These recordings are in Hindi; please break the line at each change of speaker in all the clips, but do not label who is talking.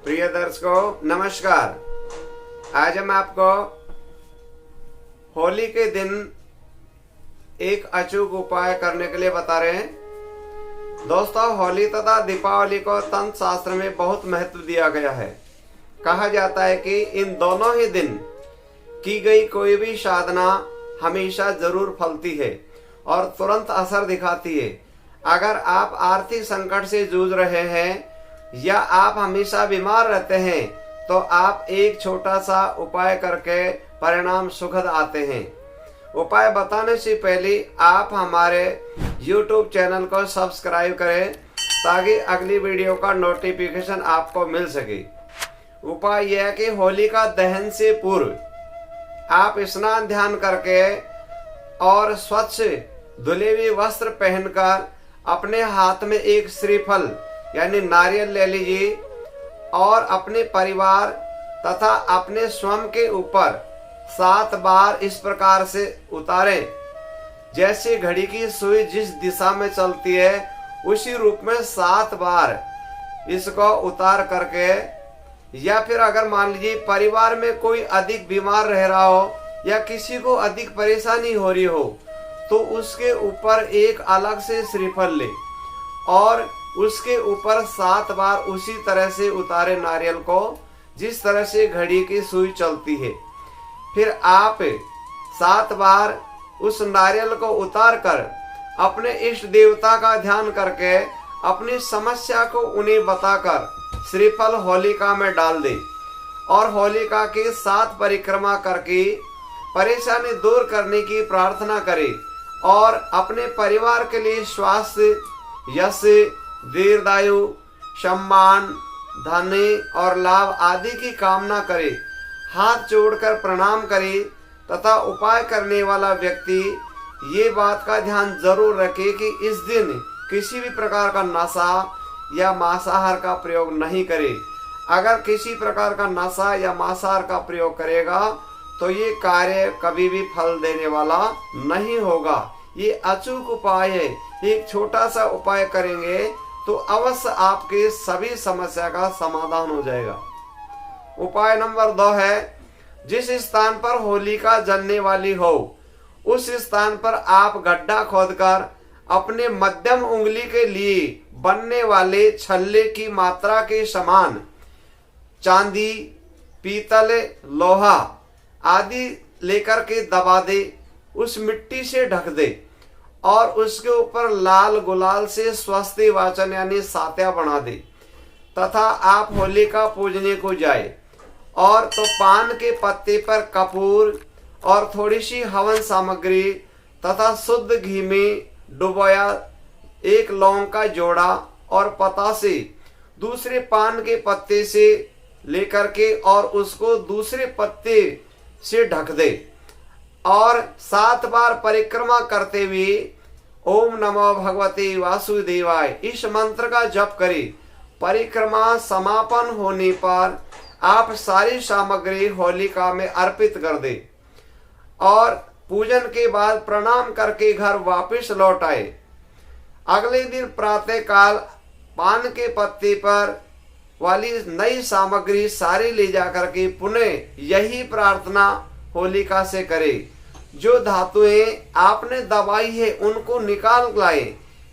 प्रिय दर्शकों नमस्कार। आज हम आपको होली के दिन एक अचूक उपाय करने के लिए बता रहे हैं। दोस्तों, होली तथा दीपावली को तंत्र शास्त्र में बहुत महत्व दिया गया है। कहा जाता है कि इन दोनों ही दिन की गई कोई भी साधना हमेशा जरूर फलती है और तुरंत असर दिखाती है। अगर आप आर्थिक संकट से जूझ रहे हैं या आप हमेशा बीमार रहते हैं तो आप एक छोटा सा उपाय करके परिणाम सुखद आते हैं। उपाय बताने से पहले आप हमारे YouTube चैनल को सब्सक्राइब करें ताकि अगली वीडियो का नोटिफिकेशन आपको मिल सके। उपाय यह है कि होलिका दहन से पूर्व आप स्नान ध्यान करके और स्वच्छ धुले हुए वस्त्र पहनकर अपने हाथ में एक श्रीफल यानी नारियल ले लीजिए और अपने परिवार तथा अपने स्वयं के ऊपर 7 बार इस प्रकार से उतारें। जैसे घड़ी की सुई जिस दिशा में चलती है उसी रूप में 7 बार इसको उतार करके, या फिर अगर मान लीजिए परिवार में कोई अधिक बीमार रह रहा हो या किसी को अधिक परेशानी हो रही हो तो उसके ऊपर एक अलग से श्रीफल ले और उसके ऊपर 7 बार उसी तरह से उतारे नारियल को जिस तरह से घड़ी की सुई चलती है। फिर आप 7 बार उस नारियल को उतार कर अपने इष्ट देवता का ध्यान करके अपनी समस्या को उन्हें बताकर श्रीफल होलिका में डाल दे और होलिका की 7 परिक्रमा करके परेशानी दूर करने की प्रार्थना करे और अपने परिवार के लिए स्वास्थ्य, यश, दीर्घायु, सम्मान, धन और लाभ आदि की कामना करे। हाथ जोड़कर प्रणाम करे तथा उपाय करने वाला व्यक्ति ये बात का ध्यान जरूर रखे कि इस दिन किसी भी प्रकार का नशा या मांसाहार का प्रयोग नहीं करे। अगर किसी प्रकार का नशा या मांसाहार का प्रयोग करेगा तो ये कार्य कभी भी फल देने वाला नहीं होगा। ये अचूक उपाय है। एक छोटा सा उपाय करेंगे तो अवश्य आपके सभी समस्या का समाधान हो जाएगा। उपाय नंबर 2 है, जिस स्थान पर होलिका जलने वाली हो उस स्थान पर आप गड्ढा खोदकर अपने मध्यम उंगली के लिए बनने वाले छल्ले की मात्रा के समान चांदी, पीतल, लोहा आदि लेकर के दबा दे, उस मिट्टी से ढक दे और उसके ऊपर लाल गुलाल से स्वस्ति वाचन यानी सात्या बना दे तथा आप होलिका पूजने को जाए। और तो पान के पत्ते पर कपूर और थोड़ी सी हवन सामग्री तथा शुद्ध घी में डुबोया एक लौंग का जोड़ा और पता से दूसरे पान के पत्ते से लेकर के और उसको दूसरे पत्ते से ढक दे और 7 बार परिक्रमा करते हुए ओम नमो भगवते वासुदेवाय इस मंत्र का जप करें। परिक्रमा समापन होने पर आप सारी सामग्री होलिका में अर्पित कर दे और पूजन के बाद प्रणाम करके घर वापस लौट आए। अगले दिन प्रातः काल पान के पत्ते पर वाली नई सामग्री सारी ले जाकर के पुनः यही प्रार्थना होलिका से करे। जो धातुएं आपने दबाई है उनको निकाल लाए।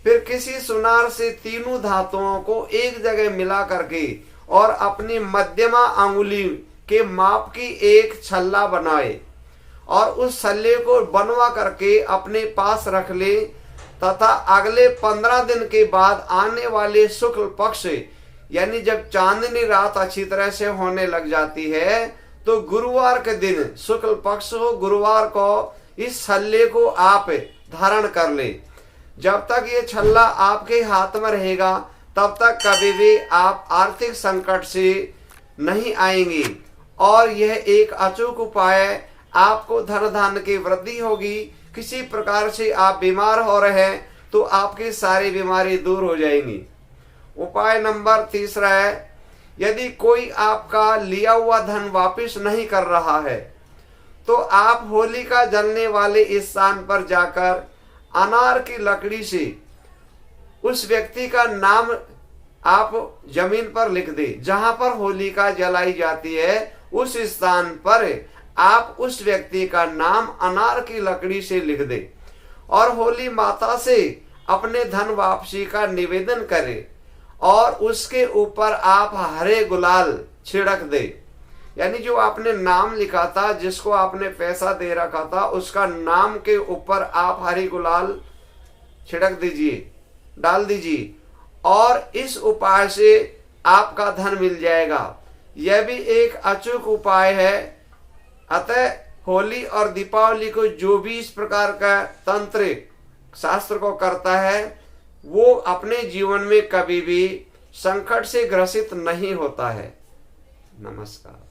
फिर किसी सुनार से तीनों धातुओं को एक जगह मिला करके और अपनी मध्यमा अंगुली के माप की एक छल्ला बनाए और उस छल्ले को बनवा करके अपने पास रख ले तथा अगले 15 दिन के बाद आने वाले शुक्ल पक्ष यानी जब चांदनी रात अच्छी तरह से होने लग जाती है तो गुरुवार के दिन शुक्ल पक्ष हो, गुरुवार को इस छल्ले को आप धारण कर ले। जब तक ये छल्ला आपके हाथ में रहेगा तब तक कभी भी आप आर्थिक संकट से नहीं आएंगे और यह एक अचूक उपाय है। आपको धन धान्य की वृद्धि होगी। किसी प्रकार से आप बीमार हो रहे हैं तो आपकी सारी बीमारी दूर हो जाएंगी। उपाय नंबर 3 है, यदि कोई आपका लिया हुआ धन वापस नहीं कर रहा है तो आप होलिका जलने वाले स्थान पर जाकर अनार की लकड़ी से उस व्यक्ति का नाम आप जमीन पर लिख दे, जहां पर होलिका जलाई जाती है उस स्थान पर आप उस व्यक्ति का नाम अनार की लकड़ी से लिख दे और होली माता से अपने धन वापसी का निवेदन करें और उसके ऊपर आप हरे गुलाल छिड़क दे। यानी जो आपने नाम लिखा था, जिसको आपने पैसा दे रखा था, उसका नाम के ऊपर आप हरी गुलाल छिड़क दीजिए, डाल दीजिए और इस उपाय से आपका धन मिल जाएगा। यह भी एक अचूक उपाय है। अतः होली और दीपावली को जो भी इस प्रकार का तंत्र शास्त्र को करता है वो अपने जीवन में कभी भी संकट से ग्रसित नहीं होता है। नमस्कार।